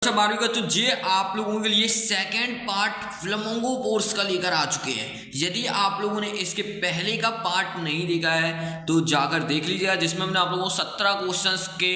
अच्छा 12वीं का तो ये आप लोगों के लिए सेकंड पार्ट फ्लामिंगो कोर्स का लेकर आ चुके हैं। यदि आप लोगों ने इसके पहले का पार्ट नहीं देखा है तो जाकर देख लीजिएगा, जिसमें हमने आप लोगों को 17 क्वेश्चंस के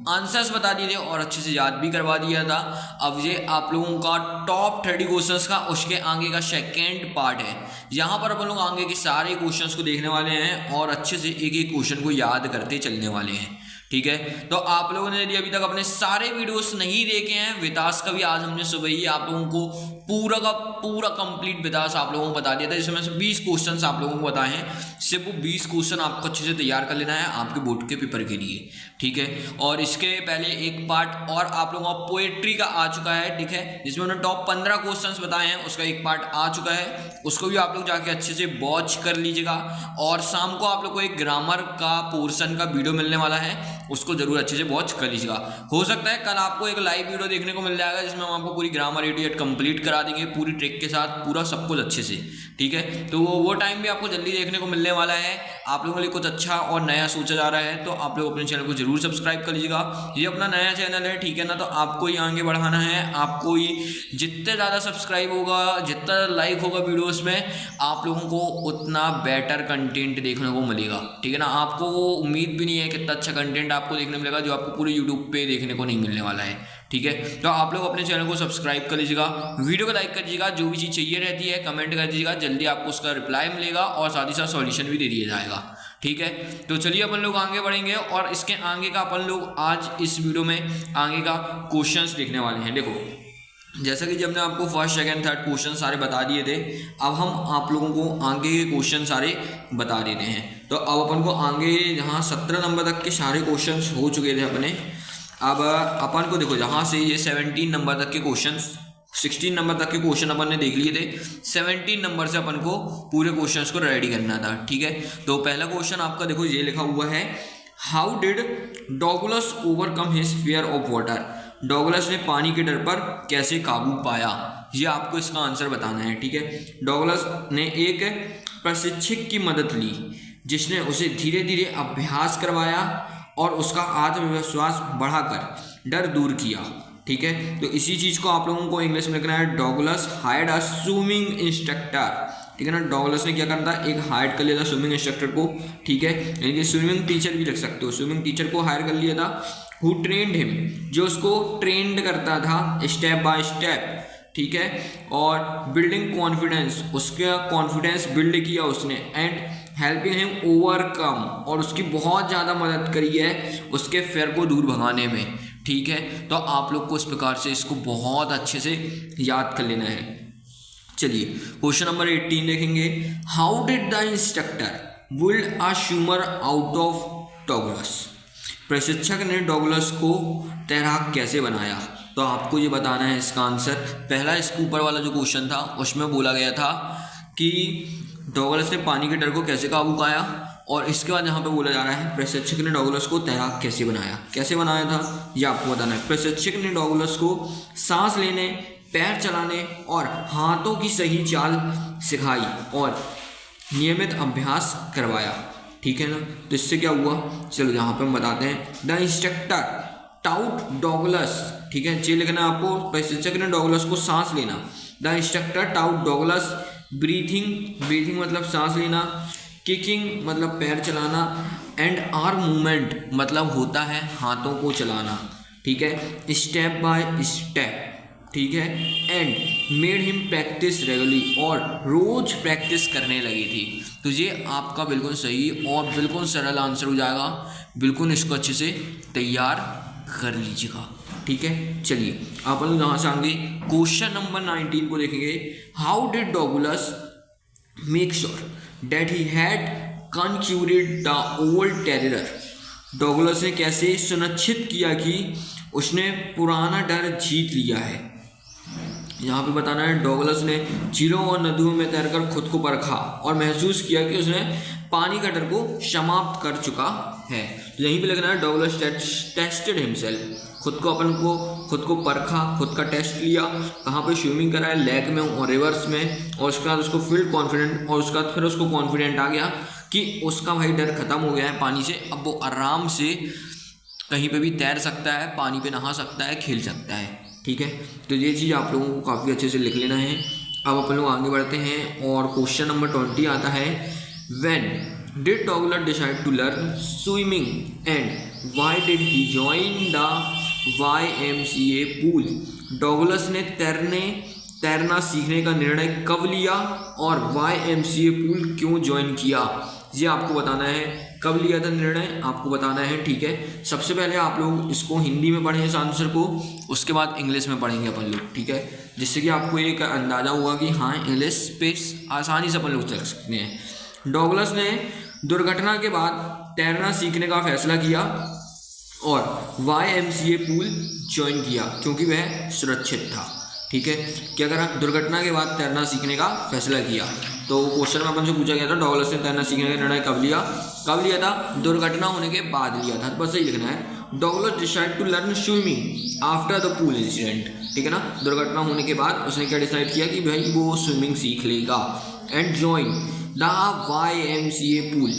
आंसर्स बता दिए थे और अच्छे से याद भी करवा दिया था। अब ये आप लोगों का टॉप 30 क्वेश्चंस का उसके आगे का सेकेंड पार्ट है। यहाँ पर अपन लोग आगे के सारे क्वेश्चंस को देखने वाले हैं और अच्छे से एक एक क्वेश्चन को याद करते चलने वाले हैं। ठीक है, तो आप लोगों ने यदि अभी तक अपने सारे वीडियोस नहीं देखे हैं, विकास का भी आज हमने सुबह ही आप लोगों को पूरा का पूरा कंप्लीट विकास आप लोगों को बता दिया था, जिसमें से 20 क्वेश्चंस आप लोगों को बताए हैं। सिर्फ वो 20 क्वेश्चन आपको अच्छे से तैयार कर लेना है आपके बोर्ड के पेपर के लिए। ठीक है, और इसके पहले एक पार्ट और आप लोगों का पोएट्री का आ चुका है। ठीक है, जिसमें उन्होंने टॉप 15 क्वेश्चंस बताए हैं, उसका एक पार्ट आ चुका है, उसको भी आप लोग जाके अच्छे से वॉच कर लीजिएगा। और शाम को आप लोग को एक ग्रामर का पोर्शन का वीडियो मिलने वाला है, उसको जरूर अच्छे से वॉच कर लीजिएगा। हो सकता है कल आपको एक लाइव वीडियो देखने को मिल जाएगा, जिसमें हम आपको पूरी grammar A to Z complete करा देंगे, पूरी ट्रिक के साथ, पूरा सब कुछ अच्छे से। ठीक है, तो वो टाइम भी आपको जल्दी देखने को मिलने वाला है। आप लोगों के लिए कुछ अच्छा और नया सोचा जा रहा है, तो आप लोग अपने चैनल को जरूर सब्सक्राइब कर लीजिएगा। ये अपना नया चैनल है, ठीक है ना, तो आपको ही आगे बढ़ाना है। आपको ही जितने ज़्यादा सब्सक्राइब होगा, जितना लाइक होगा वीडियोस में, आप लोगों को उतना बेटर कंटेंट देखने को मिलेगा। ठीक है ना, आपको उम्मीद भी नहीं है कितना अच्छा कंटेंट आपको देखने मिलेगा, जो आपको पूरे यूट्यूब पे देखने को नहीं मिलने वाला है। ठीक है, तो आप लोग अपने चैनल को सब्सक्राइब कर लीजिएगा, वीडियो को लाइक कर दीजिएगा, जो भी चीज़ चाहिए रहती है कमेंट कर दीजिएगा, जल्दी आपको उसका रिप्लाई मिलेगा और साथ ही साथ सॉल्यूशन भी दे दिया जाएगा। ठीक है, तो चलिए अपन लोग आगे बढ़ेंगे और इसके आगे का अपन लोग आज इस वीडियो में आगे का क्वेश्चंस देखने वाले हैं। देखो, जैसा कि जब मैं आपको फर्स्ट सेकंड थर्ड क्वेश्चन सारे बता दिए थे, अब हम आप लोगों को आगे के क्वेश्चन सारे बता देते हैं। तो अब अपन को आगे जहाँ 17 नंबर तक के सारे क्वेश्चंस हो चुके थे अपने, अब अपन को देखो जहाँ से ये 17 नंबर तक के क्वेश्चंस, 16 नंबर तक के क्वेश्चन अपन ने देख लिए थे, 17 नंबर से अपन को पूरे क्वेश्चंस को रेडी करना था। ठीक है, तो पहला क्वेश्चन आपका देखो ये लिखा हुआ है, how did Douglas overcome his fear of water. Douglas ने पानी के डर पर कैसे काबू पाया, ये आपको इसका आंसर बताना है। ठीक है, डॉगलस ने एक प्रशिक्षक की मदद ली, जिसने उसे धीरे धीरे अभ्यास करवाया और उसका आत्मविश्वास बढ़ाकर डर दूर किया। ठीक है, तो इसी चीज़ को आप लोगों को इंग्लिश में लिखना है, Douglas hired a swimming instructor. ठीक है ना, डॉगलस ने क्या करना था, एक हायर कर लिया था स्विमिंग इंस्ट्रक्टर को। ठीक है, यानी कि स्विमिंग टीचर भी लिख सकते हो, स्विमिंग टीचर को हायर कर लिया था, हु ट्रेंड हिम, जो उसको ट्रेंड करता था स्टेप बाय स्टेप। ठीक है, और बिल्डिंग कॉन्फिडेंस, उसका कॉन्फिडेंस बिल्ड किया उसने, एंड हेल्पिंग हिम ओवरकम, और उसकी बहुत ज़्यादा मदद करी है उसके फेयर को दूर भगाने में। ठीक है, तो आप लोग को इस प्रकार से इसको बहुत अच्छे से याद कर लेना है। चलिए क्वेश्चन नंबर 18 देखेंगे, how did the instructor build a swimmer out of Douglas. प्रशिक्षक ने डॉगलस को तैराक कैसे बनाया, तो आपको ये बताना है इसका आंसर। पहला इसके ऊपर वाला जो क्वेश्चन था उसमें बोला गया था कि डॉगलस ने पानी के डर को कैसे काबू पाया, और इसके बाद यहाँ पे बोला जा रहा है प्रशिक्षक ने डॉगलस को तैराक कैसे बनाया। कैसे बनाया था ये आपको बताना है। प्रशिक्षक ने डॉगलस को सांस लेने, पैर चलाने और हाथों की सही चाल सिखाई और नियमित अभ्यास करवाया। ठीक है ना, तो इससे क्या हुआ, चलो यहाँ पे हम बताते हैं। द इंस्ट्रक्टर टाउट डॉगलस, ठीक है, ये लिखना है आपको, प्रशिक्षक ने डॉगलस को सांस लेना। The instructor taut Douglas breathing, breathing मतलब सांस लेना, किकिंग मतलब पैर चलाना, एंड आर्म मूवमेंट मतलब होता है हाथों को चलाना। ठीक है, स्टेप बाय स्टेप। ठीक है, and made him practice regularly, और रोज प्रैक्टिस करने लगी थी। तो ये आपका बिल्कुल सही और बिल्कुल सरल आंसर हो जाएगा, बिल्कुल इसको अच्छे से तैयार कर लीजिएगा। ठीक है, चलिए आप लोग यहाँ से आगे क्वेश्चन नंबर 19 को देखेंगे, how did Douglas make sure that he had conquered the old terror. Douglas ने कैसे सुनिश्चित किया कि उसने पुराना डर जीत लिया है। यहाँ पे बताना है, डॉगलस ने झीलों और नदियों में तैरकर खुद को परखा और महसूस किया कि उसने पानी का डर को समाप्त कर चुका है। तो यहीं पे लिखना है, डॉगलस टेस्टेड हिमसेल्फ, खुद को परखा, खुद का टेस्ट लिया। कहाँ पे, स्विमिंग करा है, लेक में और रिवर्स में, और उसके बाद उसको फील्ड कॉन्फिडेंट, और उसके बाद फिर उसको कॉन्फिडेंट आ गया कि उसका भाई डर खत्म हो गया है पानी से, अब वो आराम से कहीं पे भी तैर सकता है, पानी पे नहा सकता है, खेल सकता है। ठीक है, तो ये चीज़ आप लोगों को काफ़ी अच्छे से लिख लेना है। अब अपन लोग आगे बढ़ते हैं और क्वेश्चन नंबर 20 आता है, when did Douglas decide to learn swimming and why did he join the YMCA pool. Douglas ने तैरना सीखने का निर्णय कब लिया और YMCA पूल क्यों ज्वाइन किया, ये आपको बताना है। कब लिया था निर्णय आपको बताना है, ठीक है। सबसे पहले आप लोग इसको हिंदी में पढ़ें इस आंसर को, उसके बाद इंग्लिश में पढ़ेंगे अपन लोग, ठीक है, जिससे कि आपको एक अंदाज़ा होगा कि हाँ इंग्लिश पे आसानी से अपन लोग चल सकते हैं। डॉगलस ने दुर्घटना के बाद तैरना सीखने का फैसला किया और YMCA पूल ज्वाइन किया क्योंकि वह सुरक्षित था, ठीक है। कि अगर दुर्घटना के बाद तैरना सीखने का फैसला किया, तो क्वेश्चन में अपन से पूछा गया था डॉगलस ने तैरना सीखने का निर्णय कब लिया था, दुर्घटना होने के बाद लिया था, बस यही लिखना है। Douglas decide to learn swimming after the pool incident, ठीक है ना, दुर्घटना होने के बाद उसने क्या डिसाइड किया कि भाई वो स्विमिंग सीख लेगा। And join the YMCA pool,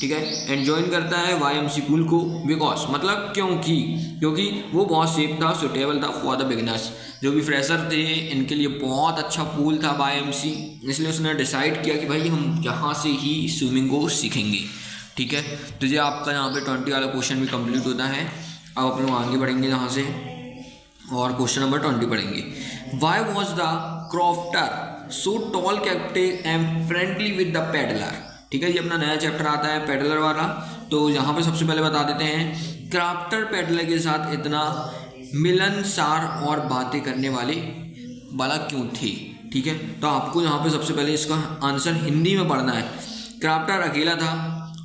ठीक है, एंड ज्वाइन करता है YMCA पूल को बिकॉज मतलब क्योंकि वो बहुत सेफ था, सुटेबल था फॉर द बिगिनर्स, जो भी फ्रेशर थे इनके लिए बहुत अच्छा पूल था YMCA, इसलिए उसने डिसाइड किया कि भाई हम यहाँ से ही स्विमिंग को सीखेंगे, ठीक है। तो ये आपका यहाँ पे 20 वाला क्वेश्चन भी कंप्लीट होता है। अब अपन लोग आगे बढ़ेंगे यहाँ से और क्वेश्चन नंबर 20 पढ़ेंगे। Why was the crofter so tall captain and friendly with the peddler, ठीक है, ये अपना नया चैप्टर आता है पेडलर वाला। तो यहाँ पे सबसे पहले बता देते हैं, क्राफ्टर पेडलर के साथ इतना मिलनसार और बातें करने वाला क्यों थे, ठीक है। तो आपको यहाँ पे सबसे पहले इसका आंसर हिंदी में पढ़ना है। क्राफ्टर अकेला था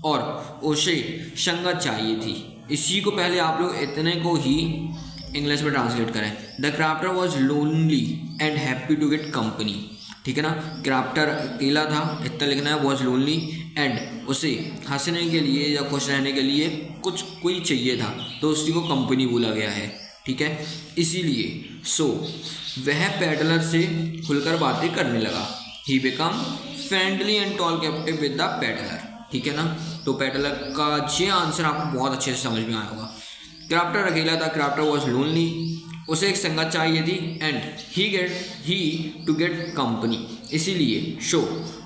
और उसे संगत चाहिए थी, इसी को पहले आप लोग इतने को ही इंग्लिश में ट्रांसलेट करें। The crafter was lonely and happy to get company, ठीक है ना, क्राफ्टर अकेला था, इतना लिखना है, वॉज लोनली एंड उसे हंसने के लिए या खुश रहने के लिए कोई चाहिए था, तो उसी को कंपनी बोला गया है, ठीक है, इसीलिए सो वह पेडलर से खुलकर बातें करने लगा। He become friendly and talkative with the peddler, ठीक है ना। तो पेडलर का ये आंसर आपको बहुत अच्छे से समझ में आया होगा। क्राफ्टर अकेला था, क्राफ्टर वॉज लोनली, उसे एक संगत चाहिए थी, and he to get company, इसीलिए शो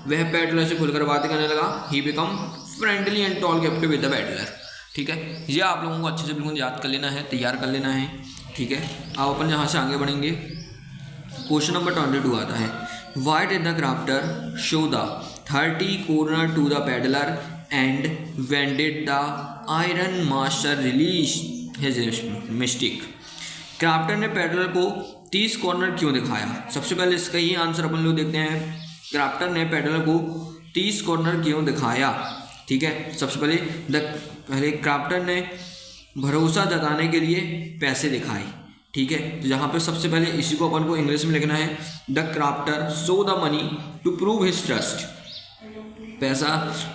वह पेडलर से खुलकर बातें करने लगा। He become friendly and talkative with the peddler, ठीक है। ये आप लोगों को अच्छे से बिल्कुल याद कर लेना है, तैयार कर लेना है, ठीक है। अब अपन यहाँ से आगे बढ़ेंगे। क्वेश्चन नंबर 22 आता है, why did the crafter show the 30 kroner to the peddler and when did the iron master realise his mistake. Crafter ने पेडलर को 30 कॉर्नर क्यों दिखाया, सबसे पहले इसका ही आंसर अपन लोग देखते हैं। क्राफ्टर ने पेडलर को 30 कॉर्नर क्यों दिखाया, ठीक है। सबसे पहले क्राफ्टर ने भरोसा जताने के लिए पैसे दिखाए, ठीक है। तो यहाँ पे सबसे पहले इसी को अपन को इंग्लिश में लिखना है। The crafter show the money to prove his trust, पैसा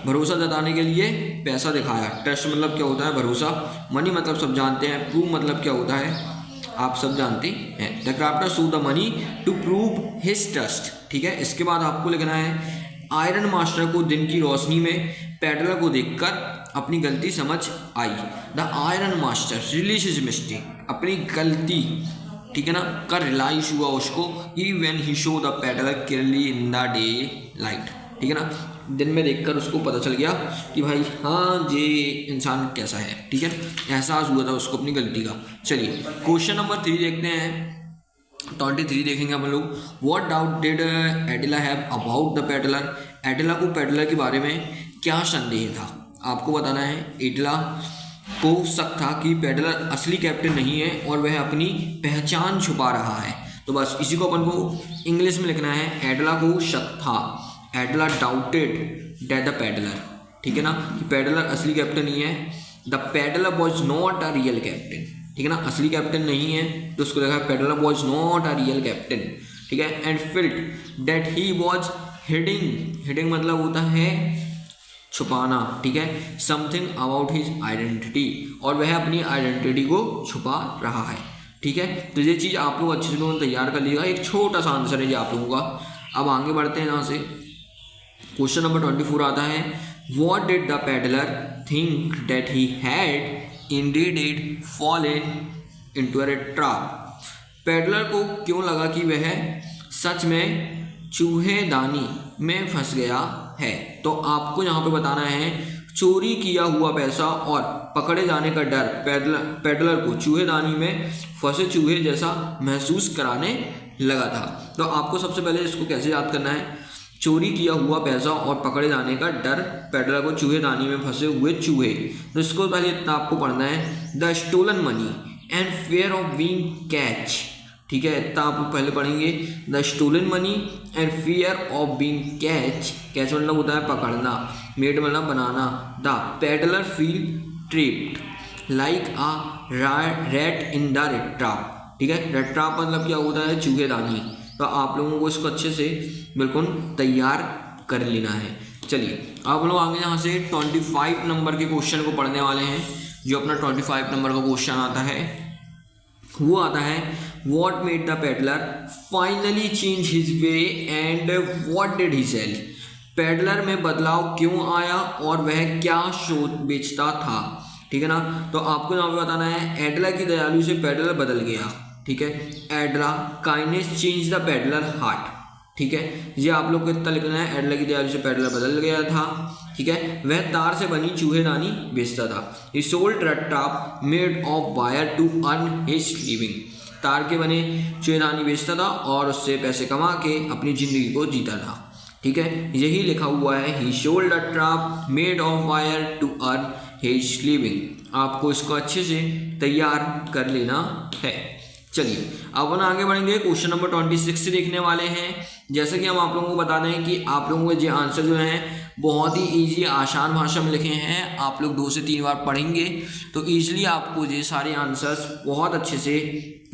भरोसा जताने के लिए पैसा दिखाया। ट्रस्ट मतलब क्या होता है, भरोसा। मनी मतलब सब जानते हैं, प्रूव मतलब क्या होता है आप सब जानते हैं। The crafter show the money to prove his trust, ठीक है। इसके बाद आपको लिखना है, आयरन मास्टर को दिन की रोशनी में पेडलर को देखकर अपनी गलती समझ आई। The iron master realise his mistake, अपनी गलती, ठीक है ना, का रियलाइज हुआ उसको कि when he show the peddler clearly in the day light, ठीक है ना, दिन में देखकर उसको पता चल गया कि भाई हाँ ये इंसान कैसा है, ठीक है, एहसास हुआ था उसको अपनी गलती का। चलिए क्वेश्चन नंबर 3 देखते हैं। 23 देखेंगे हम लोग। What doubt did Edla have about the peddler, Edla को पेडलर के बारे में क्या संदेह था, आपको बताना है। एडिला को शक था कि पेडलर असली कैप्टन नहीं है और वह अपनी पहचान छुपा रहा है, तो बस इसी को अपन को इंग्लिश में लिखना है। एडिला को शक था, एडिला डाउटेड दैट द पेडलर, ठीक है ना, कि पेडलर असली कैप्टन नहीं है। The peddler was not a real captain, ठीक है ना, असली कैप्टन नहीं है, तो उसको देखा peddler was not a real captain, ठीक है। And field that he was heading मतलब होता है छुपाना, ठीक है, समथिंग अबाउट हिज आइडेंटिटी, और वह अपनी आइडेंटिटी को छुपा रहा है, ठीक है। तो ये चीज़ आप लोग अच्छे से तैयार कर लीजिएगा, एक छोटा सा आंसर है ये आप लोगों का। अब आगे बढ़ते हैं यहाँ से। क्वेश्चन नंबर 24 आता है, what did the peddler think that he had indeed fallen into a trap। Peddler को क्यों लगा कि वह सच में चूहेदानी में फंस गया है। तो आपको यहाँ पे बताना है चोरी किया हुआ पैसा और पकड़े जाने का डर पेडलर को चूहेदानी में फंसे चूहे जैसा महसूस कराने लगा था। तो आपको सबसे पहले इसको कैसे याद करना है, चोरी किया हुआ पैसा और पकड़े जाने का डर पेडलर को चूहेदानी में फंसे हुए चूहे। तो इसको पहले इतना आपको पढ़ना है, the stolen money and fear of being catch. ठीक है, इतना आप पहले पढ़ेंगे, the stolen money and fear of being catch. Catch मतलब होता है पकड़ना, मेड मतलब बनाना। The peddler feel tripped like a rat in the rat trap. ठीक है, रेट ट्रैप मतलब क्या होता है, चूहेदानी। तो आप लोगों को इसको अच्छे से बिल्कुल तैयार कर लेना है। चलिए आप लोग आगे यहाँ से 25 नंबर के क्वेश्चन को पढ़ने वाले हैं। जो अपना 25 नंबर का क्वेश्चन आता है वो आता है, what made the peddler finally change his way and what did he sell. Peddler में बदलाव क्यों आया और वह क्या सोच बेचता था। ठीक है ना, तो आपको यहाँ पे बताना है, एडला की दयालु से पेडलर बदल गया। ठीक है, Edla kindness change the peddler heart. ठीक है, ये आप लोग को इतना लिखना है, एडला की दयालु से पेडलर बदल गया था। ठीक है, वह तार से बनी चूहेदानी बेचता था। He sold rat trap made of wire to earn his living. तार के बने चूहेदानी बेचता था और उससे पैसे कमा के अपनी जिंदगी को जीता था। ठीक है, यही लिखा हुआ है, he sold a trap made of wire to earn his living. आपको इसको अच्छे से तैयार कर लेना है। चलिए अब अपन आगे बढ़ेंगे, क्वेश्चन नंबर 26 से देखने वाले हैं। जैसे कि हम आप लोगों को बता दें कि आप लोगों के जो आंसर जो हैं बहुत ही इजी आसान भाषा में लिखे हैं। आप लोग 2 से 3 बार पढ़ेंगे तो ईजिली आपको ये सारे आंसर्स बहुत अच्छे से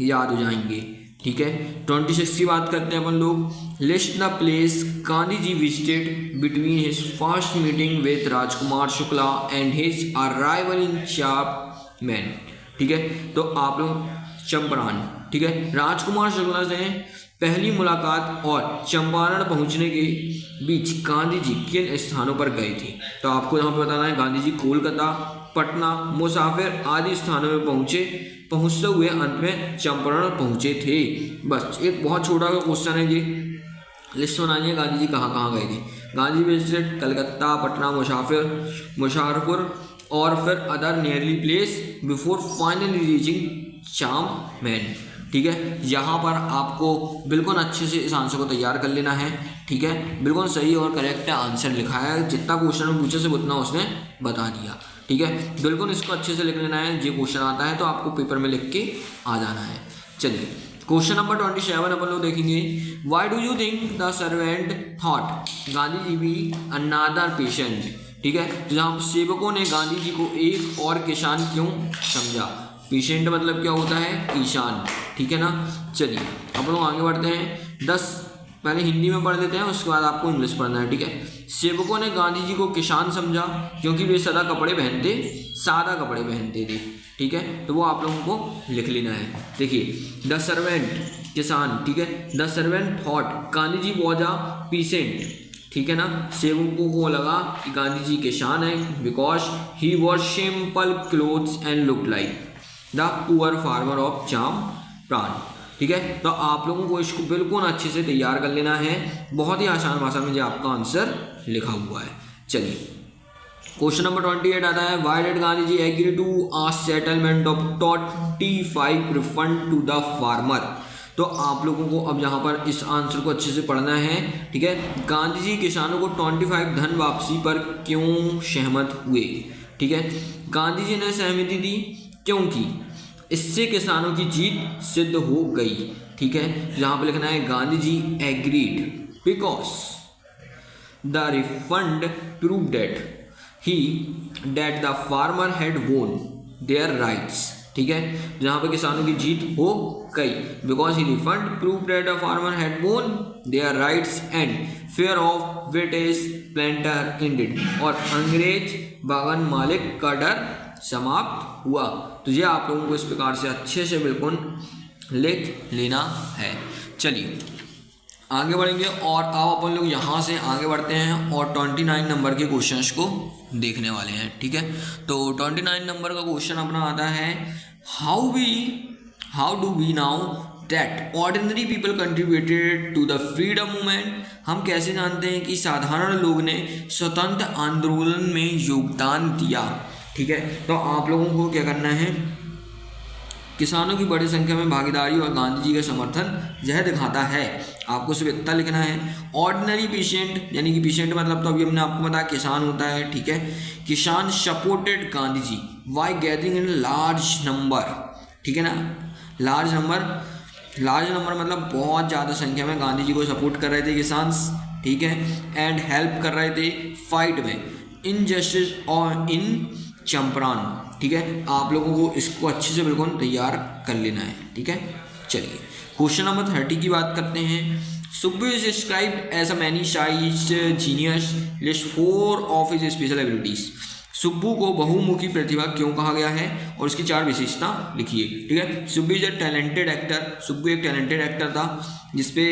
याद हो जाएंगे। ठीक है, 26 की बात करते हैं अपन लोग। List the place Gandhi ji visited between his first meeting with Rajkumar Shukla and his arrival in Champaran. ठीक है, तो आप लोग चंपारण, ठीक है, राजकुमार शुक्ला से पहली मुलाकात और चंपारण पहुंचने के बीच गांधी जी किन स्थानों पर गए थे। तो आपको यहाँ पे बताना है, गांधी जी कोलकाता, पटना, मुसाफिर आदि स्थानों में पहुंचते हुए अंत में चंपारण पहुंचे थे। बस एक बहुत छोटा सा क्वेश्चन है, ये लिस्ट बनानी है गांधी जी कहाँ कहाँ गए थे। गांधी विजिटेड कलकत्ता, पटना, मुजफ्फरपुर और फिर other nearly place before finally reaching Champaran. ठीक है, यहाँ पर आपको बिल्कुल अच्छे से इस आंसर को तैयार कर लेना है। ठीक है, बिल्कुल सही और करेक्ट आंसर लिखा है, जितना क्वेश्चन में पूछे से उतना उसने बता दिया। ठीक है, बिल्कुल इसको अच्छे से लिख लेना है। जो क्वेश्चन आता है तो आपको पेपर में लिख के आ जाना है। चलिए क्वेश्चन नंबर 27 अपन लोग देखेंगे। Why do you think the servant thought Gandhi G be another patient. ठीक है, जहाँ सेवकों ने गांधी जी को एक और किसान क्यों समझा। पेशेंट मतलब क्या होता है, किसान। ठीक है ना, चलिए अब लोग आगे बढ़ते हैं। 10 पहले हिंदी में पढ़ लेते हैं, उसके बाद आपको इंग्लिश पढ़ना है। ठीक है, सेवकों ने गांधी जी को किसान समझा क्योंकि वे सादा कपड़े पहनते थे। ठीक है, तो वो आप लोगों को लिख लेना है। देखिए, द सर्वेंट किसान। ठीक है, the servant thought Gandhi ji was a peasant. ठीक है ना, सेवकों को लगा कि गांधी जी किसान है because he was simple clothes and look like the poor farmer of Champaran. ठीक है, तो आप लोगों को इसको बिल्कुल अच्छे से तैयार कर लेना है। बहुत ही आसान भाषा में जो आपका आंसर लिखा हुआ है। चलिए क्वेश्चन नंबर 28 आता है, why did Gandhi ji agree to a settlement of 25 refund to the farmer. तो आप लोगों को अब यहाँ पर इस आंसर को अच्छे से पढ़ना है। ठीक है, गांधी जी किसानों को 25 धन वापसी पर क्यों सहमत हुए। ठीक है, गांधी जी ने सहमति दी क्योंकि इससे किसानों की जीत सिद्ध हो गई। ठीक है, यहाँ पे लिखना है, Gandhi ji agreed because the refund prove that the farmer had won their rights. ठीक है, जहाँ पे किसानों की जीत हो गई, because he refund prove that the farmer had won their rights and fear of British planter ended. और अंग्रेज बागान मालिक का डर समाप्त हुआ। तो ये आप लोगों को इस प्रकार से अच्छे से बिल्कुल लिख लेना है। चलिए आगे बढ़ेंगे और अब अपन लोग यहाँ से आगे बढ़ते हैं और 29 नंबर के क्वेश्चंस को देखने वाले हैं। ठीक है, तो 29 नंबर का क्वेश्चन अपना आता है, how do we know that ordinary people contributed to the freedom movement, हम कैसे जानते हैं कि साधारण लोग ने स्वतंत्र आंदोलन में योगदान दिया। ठीक है, तो आप लोगों को क्या करना है, किसानों की बड़ी संख्या में भागीदारी और गांधी जी का समर्थन यह दिखाता है। आपको सिर्फ इतना लिखना है। ऑर्डिनरी पेशेंट, यानी कि पेशेंट मतलब तो अभी हमने आपको बताया किसान होता है। ठीक है, किसान supported Gandhi ji by gathering in large number. ठीक है ना, लार्ज नंबर मतलब बहुत ज़्यादा संख्या में गांधी जी को सपोर्ट कर रहे थे किसान। ठीक है, एंड हेल्प कर रहे थे फाइट में इनजस्टिस और इन चंपारण। ठीक है, आप लोगों को इसको अच्छे से बिल्कुल तैयार कर लेना है। ठीक है, चलिए क्वेश्चन नंबर 30 की बात करते हैं। Subbu is described as a many sided genius, list 4 of his special abilities. Subbu को बहुमुखी प्रतिभा क्यों कहा गया है और उसकी 4 विशेषता लिखिए। ठीक है, Subbu is a talented actor. Subbu एक टैलेंटेड एक्टर था जिसपे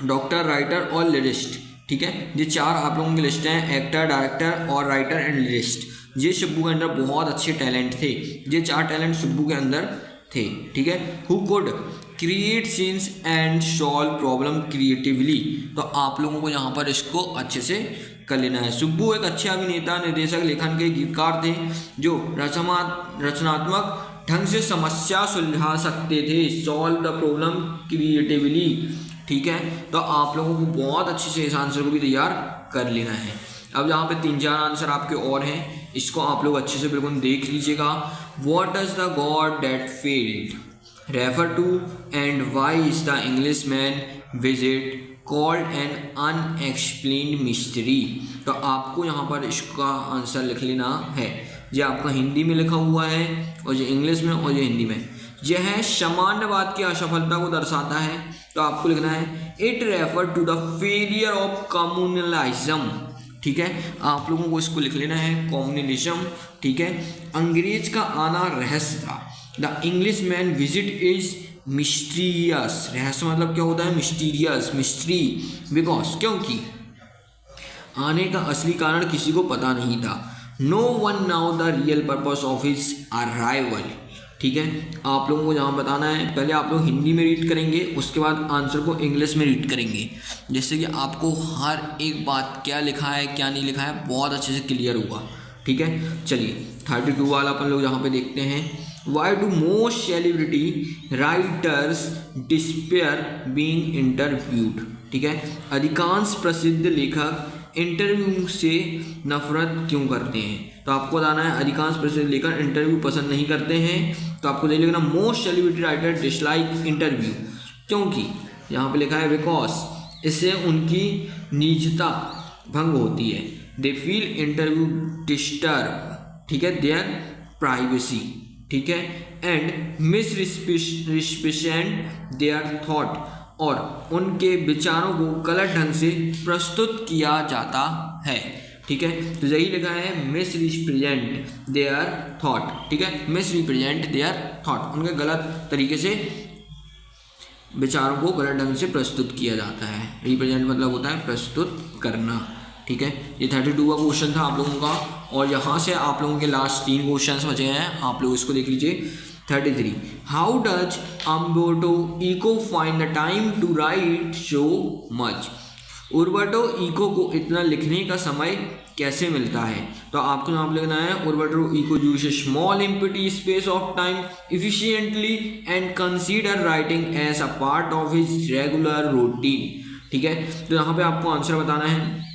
डॉक्टर, राइटर और लिरिस्ट। ठीक है, ये 4 आप लोगों की लिस्ट हैं, एक्टर, डायरेक्टर और राइटर एंड लिरिस्ट। ये सुब्बू के अंदर बहुत अच्छे टैलेंट थे। ये 4 टैलेंट सुब्बू के अंदर थे। ठीक है, who could create scenes and solve problem creatively. तो आप लोगों को यहाँ पर इसको अच्छे से कर लेना है। सुब्बू एक अच्छे अभिनेता, निर्देशक, लेखन के गीतकार थे जो रचनात्मक ढंग से समस्या सुलझा सकते थे, सॉल्व द प्रॉब्लम क्रिएटिवली। ठीक है, तो आप लोगों को बहुत अच्छे से इस आंसर को भी तैयार कर लेना है। अब यहाँ पे 3-4 आंसर आपके और हैं, इसको आप लोग अच्छे से बिल्कुल देख लीजिएगा। What does the god that failed refer to and why is the English man visit called an unexplained mystery. तो आपको यहाँ पर इसका आंसर लिख लेना है। ये आपका हिंदी में लिखा हुआ है और ये इंग्लिश में और ये हिंदी में। यह सामान्यवाद की असफलता को दर्शाता है, तो आपको लिखना है it refer to the failure of communalism. ठीक है, आप लोगों को इसको लिख लेना है कम्युनलिज्म। ठीक है, अंग्रेज का आना रहस्य था। The English man visit is mysterious. रहस्य मतलब क्या होता है, मिस्टीरियस, मिस्ट्री, बिकॉज क्योंकि आने का असली कारण किसी को पता नहीं था। No one know the real purpose of his arrival. ठीक है, आप लोगों को जहाँ बताना है, पहले आप लोग हिंदी में रीड करेंगे, उसके बाद आंसर को इंग्लिश में रीड करेंगे, जिससे कि आपको हर एक बात क्या लिखा है क्या नहीं लिखा है बहुत अच्छे से क्लियर हुआ। ठीक है, चलिए 32 वाला अपन लोग यहाँ पे देखते हैं। Why do most celebrity writers despair being interviewed. ठीक है, अधिकांश प्रसिद्ध लेखक इंटरव्यू से नफरत क्यों करते हैं। तो आपको बताना है अधिकांश प्रसिद्ध लेखक इंटरव्यू पसंद नहीं करते हैं। तो आपको दे लिखना most celebrity writer dislike interview, क्योंकि यहाँ पे लिखा है बिकॉज इससे उनकी निजता भंग होती है। They feel interview disturb. ठीक है, देयर प्राइवेसी। ठीक है, एंड मिसरिप्रेजेंट देयर थॉट, और उनके विचारों को गलत ढंग से प्रस्तुत किया जाता है। ठीक है, तो यही लिखा है मिसरिप्रेजेंट देयर थॉट। ठीक है, मिसरिप्रेजेंट देयर थॉट, उनके गलत तरीके से विचारों को गलत ढंग से प्रस्तुत किया जाता है। रिप्रेजेंट मतलब होता है प्रस्तुत करना। ठीक है, ये 32 का क्वेश्चन था आप लोगों का, और यहाँ से आप लोगों के लास्ट 3 क्वेश्चन बचे हैं, आप लोग इसको देख लीजिए। 33 how does Umberto Eco find the time to write so much. Umberto Eco को इतना लिखने का समय कैसे मिलता है। तो आपको यहाँ लिखना है Umberto Eco use small empty space of time efficiently and consider writing as a part of his regular routine. ठीक है, तो यहाँ पे आपको आंसर बताना है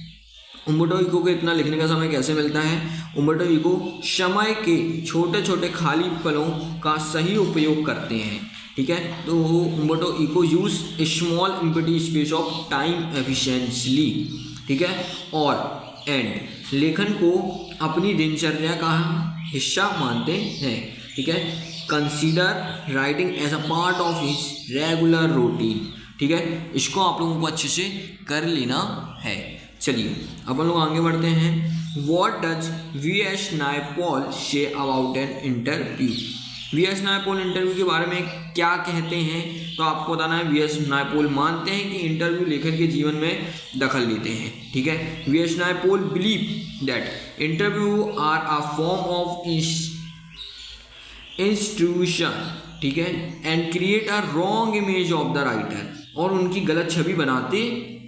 उम्बर्टो इको को इतना लिखने का समय कैसे मिलता है। उम्बर्टो इको समय के छोटे छोटे खाली पलों का सही उपयोग करते हैं। ठीक है, तो Umberto Eco use small empty space of time efficiently. ठीक है, और एंड लेखन को अपनी दिनचर्या का हिस्सा मानते हैं। ठीक है, consider writing as a part of his regular routine. ठीक है, इसको आप लोगों को अच्छे से कर लेना है। चलिए अपन लोग आगे बढ़ते हैं। What does VS. Naipaul say about an interview. VS. Naipaul interview के बारे में क्या कहते हैं। तो आपको बताना है वी.एस. नायपॉल मानते हैं कि इंटरव्यू लेखक के जीवन में दखल देते हैं। ठीक है, V S. Naipaul believe that interview are a form of institution ठीक है, and create a wrong image of the writer, और उनकी गलत छवि बनाते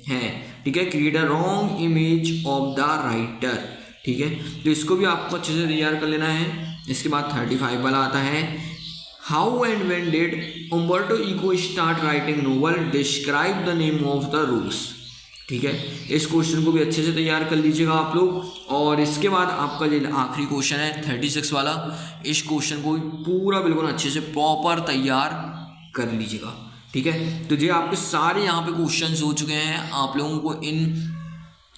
हैं, ठीक है, create a wrong image of the writer, ठीक है। तो इसको भी आपको अच्छे से तैयार कर लेना है। इसके बाद 35 वाला आता है, how and when did Umberto Eco start writing novel, describe the name of the rules, ठीक है। इस क्वेश्चन को भी अच्छे से तैयार कर लीजिएगा आप लोग। और इसके बाद आपका जो आखिरी क्वेश्चन है 36 वाला, इस क्वेश्चन को पूरा बिल्कुल अच्छे से प्रॉपर तैयार कर लीजिएगा, ठीक है। तो ये आपके सारे यहाँ पे क्वेश्चंस हो चुके हैं। आप लोगों को इन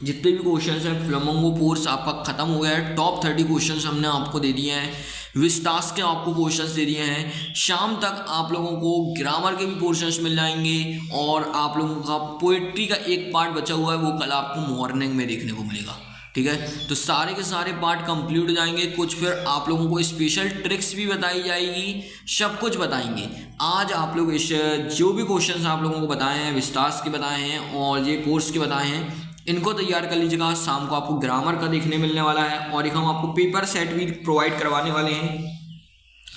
जितने भी क्वेश्चंस हैं, फ्लामिंगो पोर्स आपका खत्म हो गया है। टॉप 30 क्वेश्चंस हमने आपको दे दिए हैं, विस्तास के आपको क्वेश्चंस दे दिए हैं। शाम तक आप लोगों को ग्रामर के भी पोर्शंस मिल जाएंगे, और आप लोगों का पोएट्री का एक पार्ट बचा हुआ है, वो कल आपको मॉर्निंग में देखने को मिलेगा, ठीक है। तो सारे के सारे पार्ट कंप्लीट हो जाएंगे। कुछ फिर आप लोगों को स्पेशल ट्रिक्स भी बताई जाएगी, सब कुछ बताएंगे। आज आप लोग इस जो भी क्वेश्चंस आप लोगों को बताए हैं, विस्तास के बताए हैं और ये कोर्स के बताए हैं, इनको तैयार कर लीजिएगा। शाम को आपको ग्रामर का देखने मिलने वाला है, और एक हम आपको पेपर सेट भी प्रोवाइड करवाने वाले हैं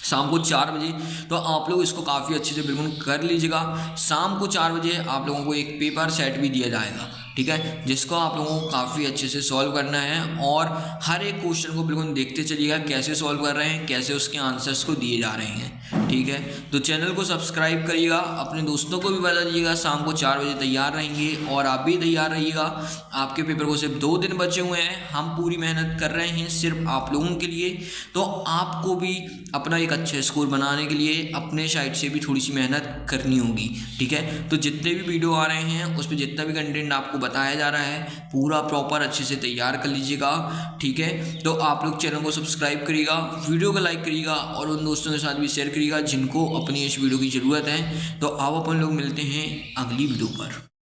शाम को 4 बजे। तो आप लोग इसको काफ़ी अच्छे से बिल्कुल कर लीजिएगा। शाम को 4 बजे आप लोगों को एक पेपर सेट भी दिया जाएगा, ठीक है, जिसको आप लोगों को काफ़ी अच्छे से सॉल्व करना है, और हर एक क्वेश्चन को बिल्कुल देखते चलिएगा कैसे सॉल्व कर रहे हैं, कैसे उसके आंसर्स को दिए जा रहे हैं, ठीक है। तो चैनल को सब्सक्राइब करिएगा, अपने दोस्तों को भी बता दीजिएगा। शाम को 4 बजे तैयार रहेंगे, और आप भी तैयार रहिएगा। आपके पेपर को सिर्फ 2 दिन बचे हुए हैं, हम पूरी मेहनत कर रहे हैं सिर्फ आप लोगों के लिए। तो आपको भी अपना एक अच्छा स्कोर बनाने के लिए अपने साइड से भी थोड़ी सी मेहनत करनी होगी, ठीक है। तो जितने भी वीडियो आ रहे हैं उस पर जितना भी कंटेंट आपको बताया जा रहा है, पूरा प्रॉपर अच्छे से तैयार कर लीजिएगा, ठीक है। तो आप लोग चैनल को सब्सक्राइब करिएगा, वीडियो को लाइक करिएगा, और उन दोस्तों के साथ भी शेयर करिएगा जिनको अपनी इस वीडियो की ज़रूरत है। तो आप अपन लोग मिलते हैं अगली वीडियो पर।